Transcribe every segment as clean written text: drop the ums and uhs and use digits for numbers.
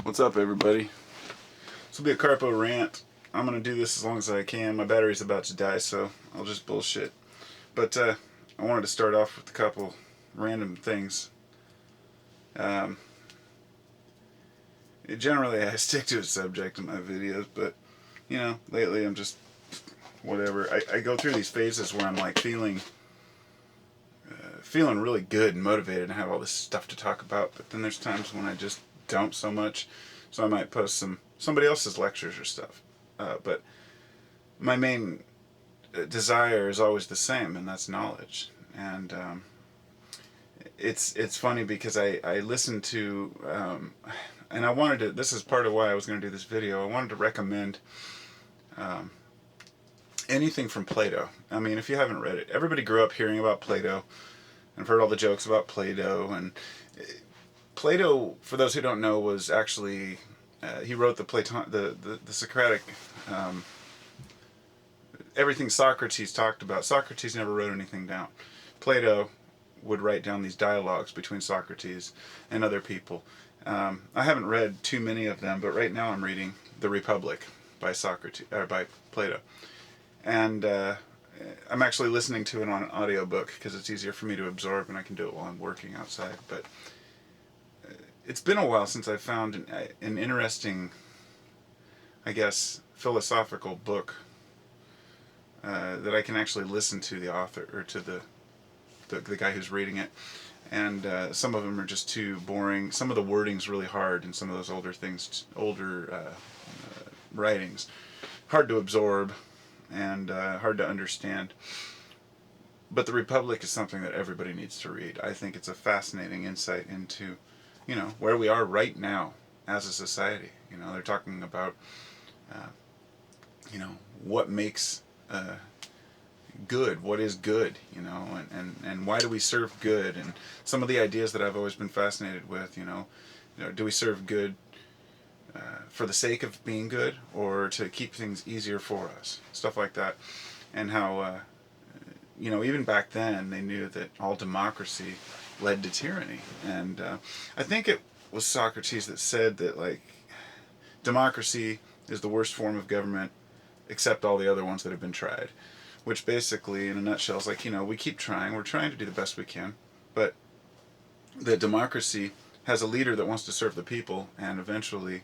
What's up, everybody? This will be a Carpo rant. I'm going to do this as long as I can. My battery's about to die, so I'll just bullshit. But I wanted to start off with a couple random things. Generally, I stick to a subject in my videos, but, you know, lately I'm just whatever. I go through these phases where I'm like feeling really good and motivated and have all this stuff to talk about, but then there's times when I just don't so much. So I might post somebody else's lectures or stuff. But my main desire is always the same, and that's knowledge. And it's funny because I listened to, and I wanted to, this is part of why I was going to do this video, I wanted to recommend anything from Plato. I mean, if you haven't read it, everybody grew up hearing about Plato, and I've heard all the jokes about Plato, and Plato, for those who don't know, was actually he wrote the Socratic, everything Socrates talked about. Socrates never wrote anything down. Plato would write down these dialogues between Socrates and other people. I haven't read too many of them, but right now I'm reading The Republic by by Plato, and I'm actually listening to it on an audiobook because it's easier for me to absorb, and I can do it while I'm working outside. But it's been a while since I found an interesting, I guess, philosophical book that I can actually listen to the author, or to the guy who's reading it. And some of them are just too boring. Some of the wording's really hard in some of those older writings. Hard to absorb and hard to understand. But The Republic is something that everybody needs to read. I think it's a fascinating insight into, you know, where we are right now as a society. You know, they're talking about, you know, what makes good, what is good, you know, and why do we serve good, and some of the ideas that I've always been fascinated with, you know, do we serve good for the sake of being good, or to keep things easier for us, stuff like that, and how, you know, even back then they knew that all democracy led to tyranny, and I think it was Socrates that said that, like, democracy is the worst form of government except all the other ones that have been tried, which basically, in a nutshell, is like, you know, we keep trying, we're trying to do the best we can, but the democracy has a leader that wants to serve the people, and eventually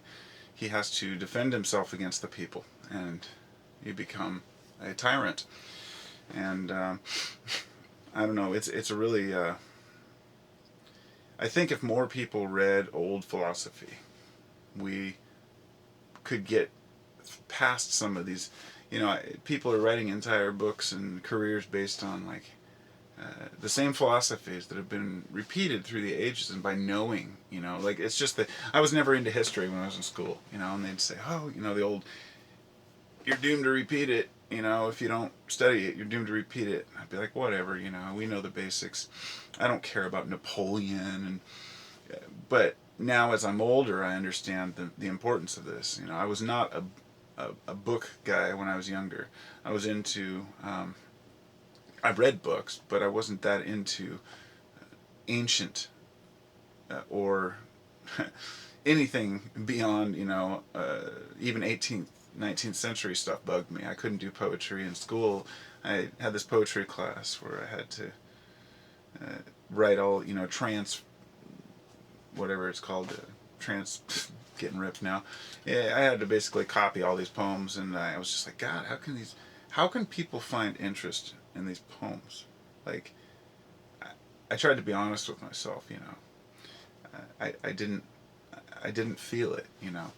he has to defend himself against the people, and you become a tyrant. And I don't know, it's a really, I think if more people read old philosophy, we could get past some of these, you know, people are writing entire books and careers based on, like, the same philosophies that have been repeated through the ages, and by knowing, you know, like, it's just that I was never into history when I was in school, you know, and they'd say, oh, you know, the old, you're doomed to repeat it, you know, if you don't study it, you're doomed to repeat it. I'd be like, whatever, you know, we know the basics. I don't care about Napoleon, but now as I'm older, I understand the importance of this. You know, I was not a book guy when I was younger. I was into, I read books, but I wasn't that into ancient or anything beyond, you know, even 18th, 19th century stuff bugged me. I couldn't do poetry in school. I had this poetry class where I had to write all, you know, whatever it's called, getting ripped now. Yeah, I had to basically copy all these poems, and I was just like, God, how can people find interest in these poems? Like, I tried to be honest with myself, you know. I didn't feel it, you know.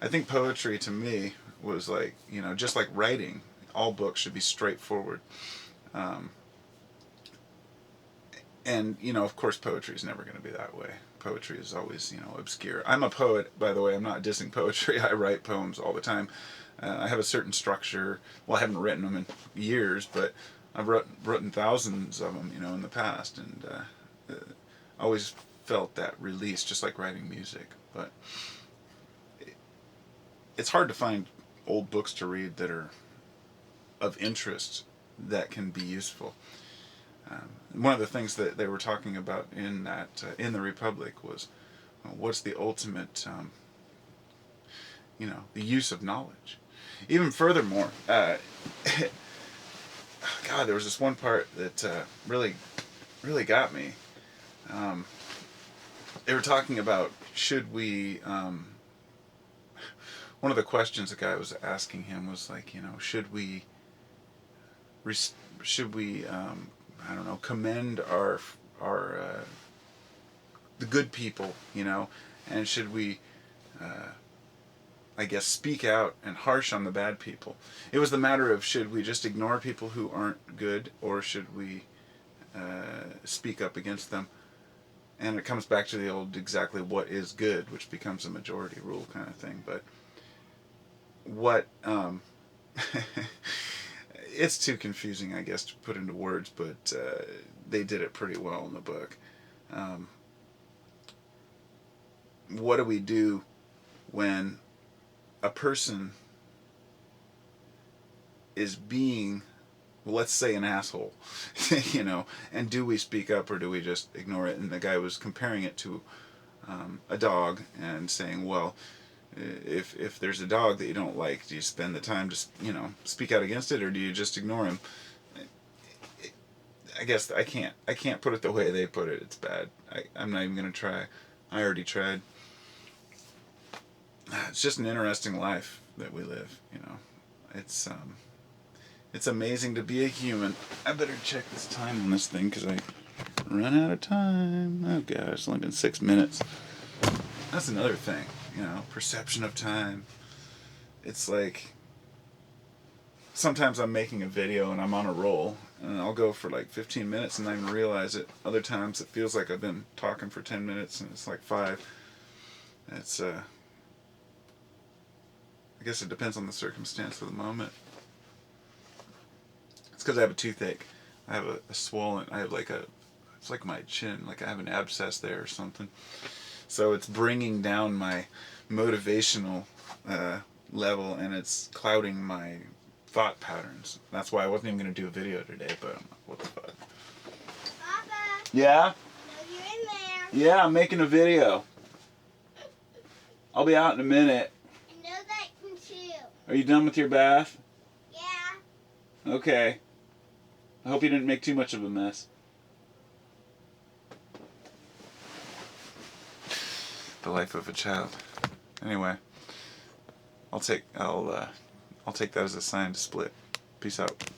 I think poetry to me was like, you know, just like writing, all books should be straightforward. And, you know, of course poetry is never going to be that way. Poetry is always, you know, obscure. I'm a poet, by the way. I'm not dissing poetry. I write poems all the time. I have a certain structure. Well, I haven't written them in years, but I've written thousands of them, you know, in the past, and always felt that release, just like writing music. But it's hard to find old books to read that are of interest that can be useful. One of the things that they were talking about in The Republic was, what's the ultimate the use of knowledge. Even furthermore, God, there was this one part that really, really got me. They were talking about should we. One of the questions the guy was asking him was like, should we, I don't know, commend our the good people, and should we, I guess, speak out and harsh on the bad people. It was the matter of should we just ignore people who aren't good, or should we speak up against them. And it comes back to the old exactly what is good, which becomes a majority rule kind of thing. But what it's too confusing, I guess, to put into words, but they did it pretty well in the book. What do we do when a person is being, let's say, an asshole, and do we speak up or do we just ignore it? And the guy was comparing it to a dog and saying, well, if there's a dog that you don't like, do you spend the time to speak out against it, or do you just ignore him? I guess I can't put it the way they put it. It's bad. I'm not even gonna try. I already tried. It's just an interesting life that we live. It's amazing to be a human. I better check this time on this thing because I run out of time. Oh gosh, it's only been 6 minutes. That's another thing. Perception of time. It's like sometimes I'm making a video and I'm on a roll and I'll go for like 15 minutes and not even realize it. Other times it feels like I've been talking for 10 minutes and it's like 5. It's I guess it depends on the circumstance of the moment. It's because I have a toothache. I have a swollen, it's like my chin, like I have an abscess there or something. So it's bringing down my motivational level, and it's clouding my thought patterns. That's why I wasn't even going to do a video today, but I'm like, what the fuck? Papa. Yeah? No, you're in there. Yeah, I'm making a video. I'll be out in a minute. I know that one too. Are you done with your bath? Yeah. Okay. I hope you didn't make too much of a mess. The life of a child. Anyway, I'll take that as a sign to split. Peace out.